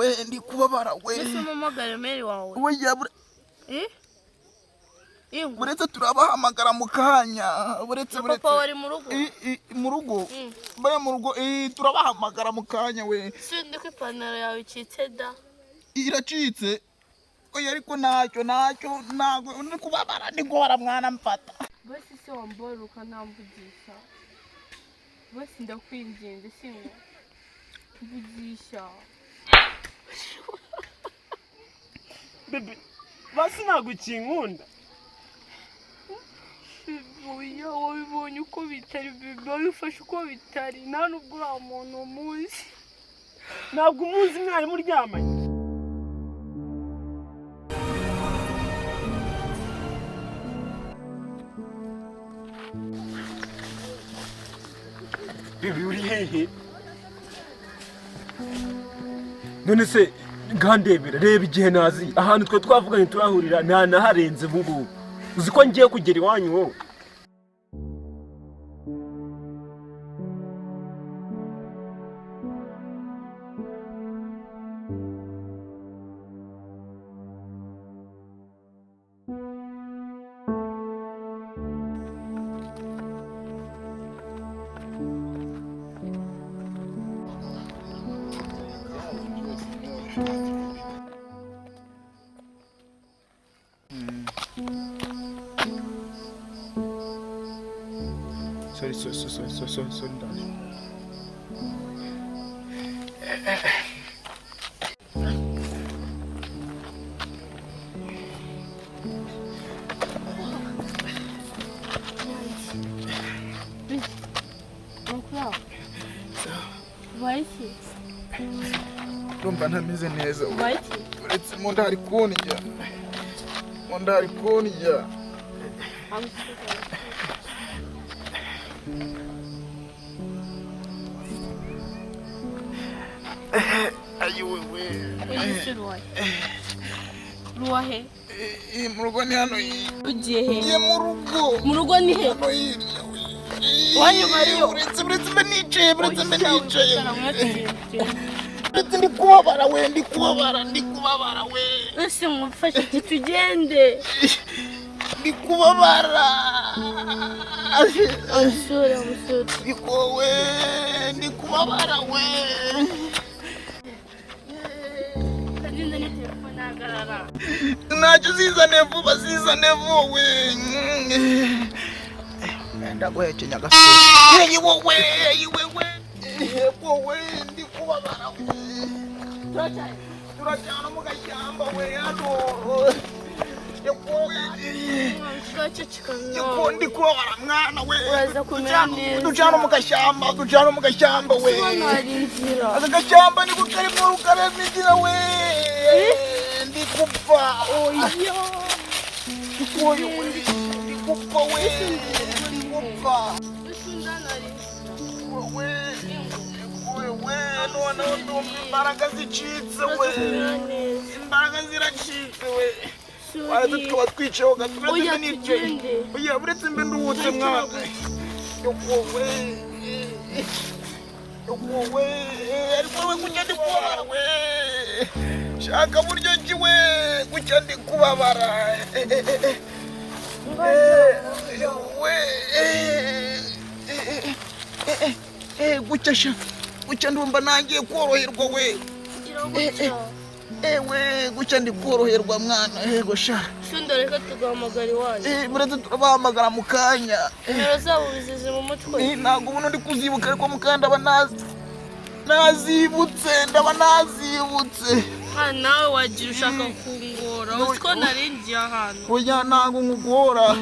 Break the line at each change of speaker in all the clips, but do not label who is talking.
we ndi kubabara we.
Ese umamagara meri wawe.
Oya buretse turabahamagara mu kanya. Buretse
papa wari mu rugo.
Mu rugo. Baye mu rugo turabahamagara mu kanya we.
Sindi ko ipantaro yawe icitse da.
Iracitse. Oya ariko ntacyo ntago ndi kubabara ndi gora mwana mfata.
Bose se wamboruka ntamvugisha. Bose ndakwinginze singo. Mvugisha.
Bebe basi nagukinkunda.
Oya wabibonye uko bitari bebe wabifashe uko bitari nta nubwo uriya muntu umuzi.
Ntabwo umuzi mwari muryamanye. Bebe uri hehe? None se ngandebera reba igihe nazi ahantu twe twavuganye turahurira nta naharenze bungu. Uzi ko ngiye kugera iwanyu wowe. Sorry, darling.
Waiki.
Ndumva ntameze neza.
Waiki.
Uretse mu nda hari kunijya. Mu nda hari kunijya. Ayiwe we.
Ruwahe.
Mu rugo ni hano.
Ugiye he?
Mu rugo.
Mu rugo ni he? Wanyu bariyo.
Uretse nicaye. Uretse ndi kubabara we.
Ese mufashe tugende.
Ndi kubabara.
Umusore.
Ndi kubabara we.
Kagenda ni telefone agarara.
Ntacyo zizane vuba we. Ndaguhekenya gasore. Yiwe ndi kubabara we. Turajyana mu gashyamba we hano. Ndi kubabara mwana we. Tujyana mu gashyamba we. Aka gashyamba niko karimo rukarema inzira we. Ndi kupfa. Ndi kupfa we. Imbaraga zicitse we. Imbaraga ziracitse we. Waza tukaba twicayeho gato. Oya buretse mbe nduhutse mwana. Yokowe. Ariko we kujya ndi kubabara we. Shaka buryo ki we kujya ndi kubabara. Gucya ndumva nangiye koroherwa we. Gucya ndi koroherwa mwana. Yego sha.
Reka tugahamagara iwanyu.
Buretse turabahamagara mu kanya.
Nimero zabo bizize mu mutwe.
Ntabwo ubundi ndi kuzibuka ariko mu kanya ndaba nazibutse.
Nawe wagira ushaka kungora. Uzi ko naringiye ahantu.
Oya ntabwo nkugora.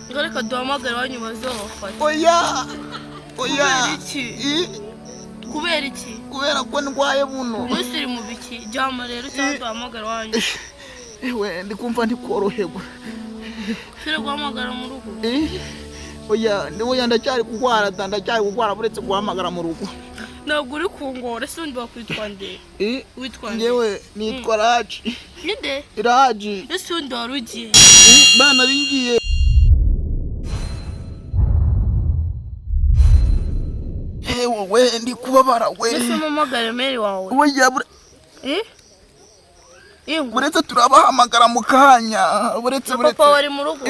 Reka duhamagare iwanyu bazobafata.
Oya.
Kubera iki?
Kubera ko ndwaye buno.
Umunsi uri mu biki? Jyama rero cyangwa duhamagare iwanyu.
Ndi kumva ndi koroherwa.
Turi guhamagara mu rugo.
Oya ndacyari kugwara buretse guhamagara mu rugo.
Ntabwo uri kungora se undi bakwitwa nde? Witwa nde?
Ngewe nitwa Raji.
Nde?
Raji.
Ese undi wari ugiye?
Bana ringiye. Wowe ndi ndi kubabara we
ese mumagare meri wawe
oya buretse turabahamagara mu kanya buretse
papa wari mu rugo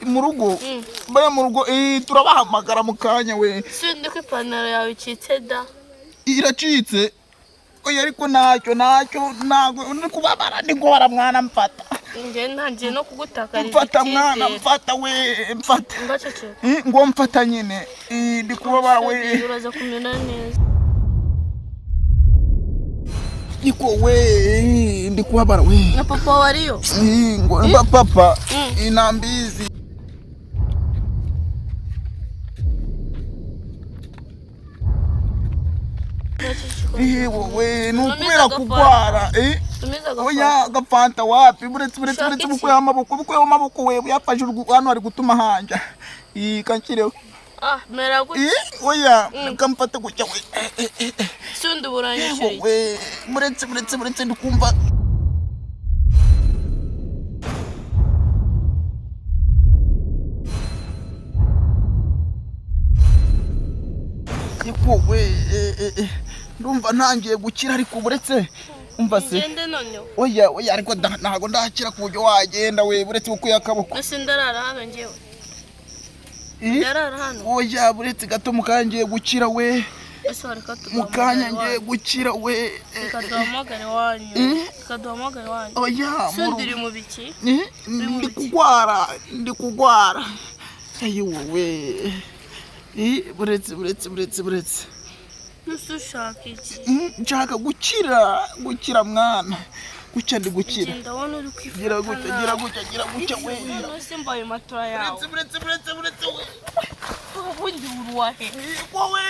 mu rugo baya mu rugo turabahamagara mu kanya we
sindi ko ipantaro yawe icitse da
iracitse oya ariko ntacyo ntago ndi kubabara ndi guhora mwana mfata
ntangiye no kugutakariza
mfata mwana mfata we mfata ngo mfata nyine ndi kubabara we
uraza kumena neza
niko we ndi kubabara we
na papa wariyo
ngo papa inambizi wowe nukubera kugwara oya gapfanta wapi buretse bukwe amaboko we yafashe hano ari gutuma hanja kankireho
mera gutya
oya kamfata gutya we
sundi buranyishyuye
we buretse ndikumva niko we ndumva ntangiye gukira ariko buretse umva se oya ariko ntago ndakira ku buryo wagenda we buretse bukuye akaboko
ese ndarara hano ngewe ndarara hano
oya buretse gato mukangiye gukira we mukanya ngiye gukira we
kaduhamagare wanyu oya sundiri mu biki
ndi kugwara ayiwe we buretse
ushaka iki
nshaka gukira mwana gucya ndi gukira
ndabona uri kwifata
gira gutya we
nose mbaye matora yawe
buretse we
ubundi uruwahe
wowe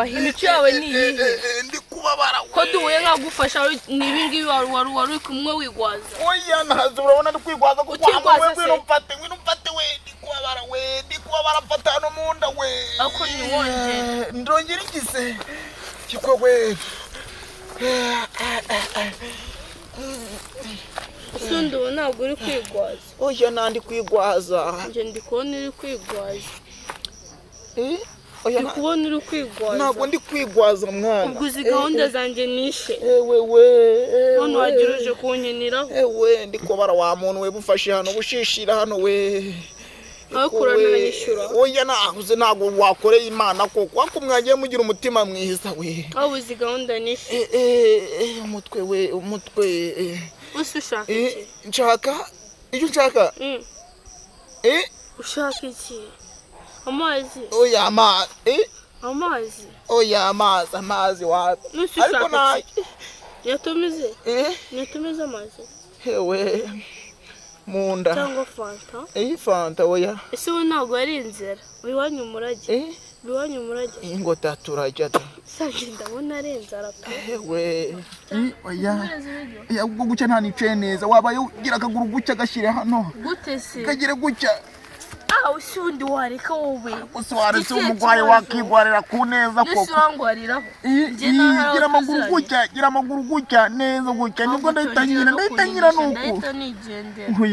imico yawe ni iyihe
ndi kubabara
ko duhuye nkagufasha n'ibingibi wari uri kumwe wigwaza
oya ntazi urabona ndi kwigwaza kuko ngwino mfate we ndi kubabara mfata hano mu nda we
ako ni wongere
ndongera igize kiko we
sundi ubu ntabwo uri kwigwaza
oya nandi kwigwaza
nje ndi kubona uri kwigwaza
oya
ndi kubona uri kwigwaza
ntabwo ndi kwigwaza mwana
ubwo uzi gahunda zanjye nishe
we
none wagira uje kunkiniraho
ndi kubara wa muntu we bufashe hano bushishira hano we
aho kurana yishyura
oya nahuze ntabwo wakoreye imana koko wako mwagiye mugira umutima mwiza we
aho uzi gahunda nishe
umutwe
usi ushaka iki
nshaka icyo nshaka
ushaka iki amazi
oya
amazi
oya amazi wapi
ariko nta yatumize amazi
hewe munda
cyangwa fanta
fanta oya
ese we ntabwo ari inzira biwanyu umurage
ngo taturajya
sanje ndabona ari inzara pe
hewe oya ubwo gucya nta nicaye neza wabaye ugira akaguru gucya gashyire hano
gute se
kagire gucya
usundi wareka wowe
gusa waretse umugwayi wakigwarira ku neza koko
nisangwariraho
gira amaguru gucya neza gucya nibwo ndahita nyira nuku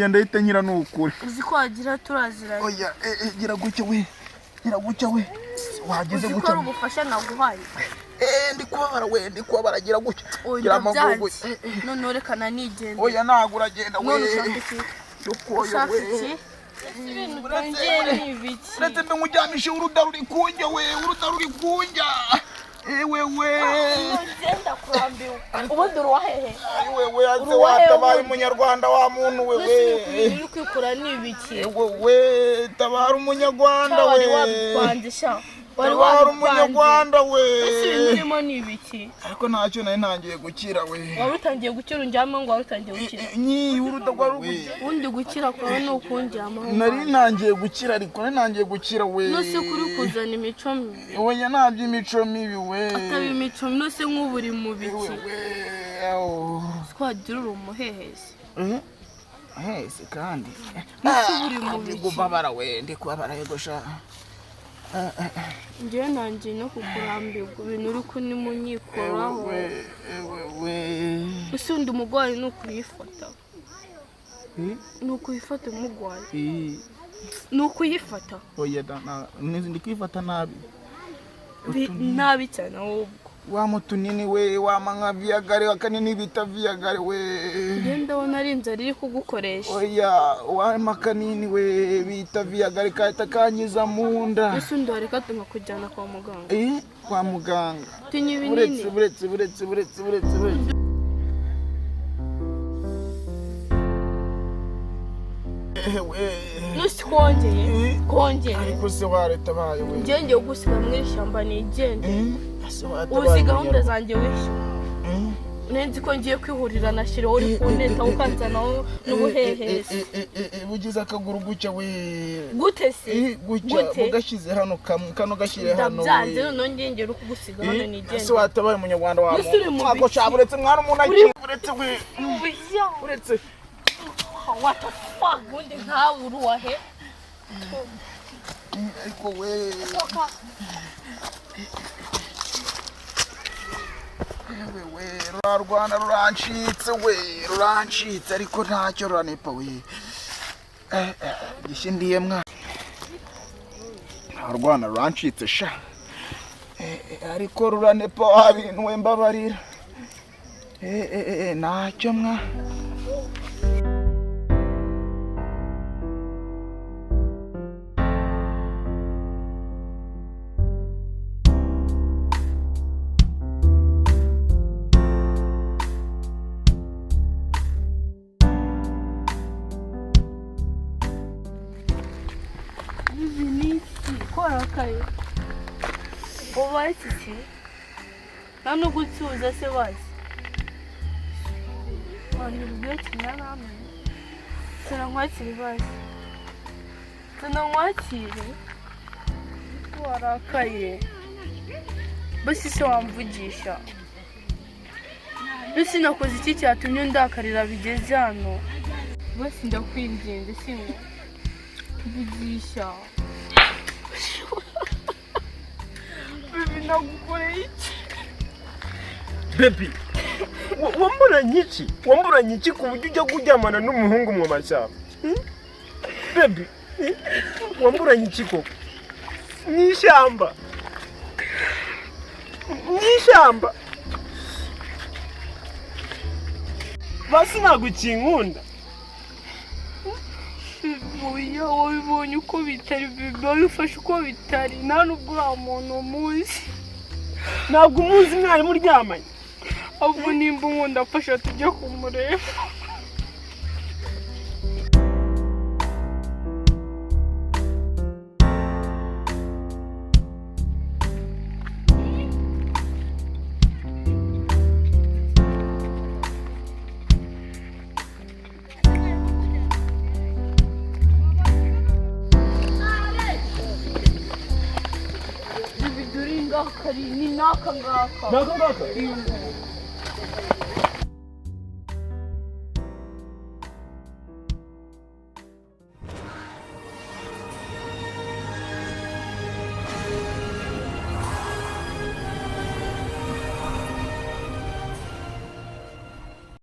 ndahita nyira nuku
uzi ko wagira turaziranye
oya gira gucya we wageze
gucya uzi ko ari ubufasha naguhaye
ndi kubabara gira gucya gira amaguru gucya
none urekana nigende
oya ntabwo uragenda we
ushaka iki
uretse mbe nkujyamishe uruda ruri kunjya
ngenda kurambiwe ubundi uruwahehe
aze watabaye umunyarwanda wa muntu we
uri kwikura n'ibiki
tabara umunyarwanda we
wari
umunyarwanda we
ese ibintu urimo ni ibiki
ariko ntacyo nari ntangiye gukira we
wari utangiye gukira unjyamo ngo wari utangiye gukira
uruda rwari ugukira
ubundi gukira kwawe ni ukunjyamo
nari ntangiye gukira ariko nari ntangiye gukira we
nose kuri kuzana imico mibi
oya ntabyo imico mibi we
ataba imico nose nk'ubu uri mu biki twagira uri umuhehezi
hese kandi
nose uba uri mu biki
kubabara we ndi kubabara yego sha
njyewe nanjye no kukurambirwa ibintu uri kunimunyikoraho. Ese undi umurwayi ni ukuyifata? Ni ukuyifata umurwayi? Ni ukuyifata?
Oya ndi kwifata nabi.
Nabi cyane ahubwo.
Wa mutunini we wama nka Viagare akanini bita Viagare we.
Ngenda wona ari inzara iri kugukoresha.
Oya wama kanini we bita Viagare kahita kanyiza mu nda.
Ese undi wareka kujyana kwa muganga?
Kwa muganga.
Tinya ibinini.
Buretse.
Nusi kongeye.
Ariko se wareta baye we.
Njye gusiga mu ishyamba nigende. Uzi gahunda zanjye wishe. Nenzi ko ngiye kwihurira na Shiro uri kuneta ukanzanaho n'ubuhehesi.
Bugize akaguru gucya we.
Gute se?
Gucya mugashize hano kano gashire hano.
Ndabyanze none ngengera ukugusiga hano nigende.
Se watabaye umunyarwanda wa mu. Ako shaburetse mwana umuntu agiburetse we. Uretse.
What the fuck? Bundi nkawe uruwahe?
Ariko we. Rurarwana rurancitse ariko ntacyo ruranepa we. Gishindiye mwa. Rurarwana rurancitse sha. Ariko ruranepa wabintu we mbabarira. Ntacyo mwa.
Korakaye. Obaye iki? Nano gutsuza se bazi. Wani rubye kinarame. Sana nkwakire bazi. Sana nkwakire. Korakaye. Basi se wamvugisha. Bisi nakoze iki cyatumye ndakarira bigeze hano. Basi ndakwinginze singo. Vugisha. Baby nagukoreye iki?
Baby, wamburanye iki ku buryo ujya kuryamana n'umuhungu mu mashyamba? Baby, wamburanye iki koko? N'ishyamba. Basi nagukinkunda.
Oya wabibonye uko bitari bibi wabifashe uko bitari nta nubwo uriya muntu umuzi.
Ntabwo umuzi mwari muryamanye.
Ahubwo nimba unkunda afasha tujya kumureba. Ni naka ngaka.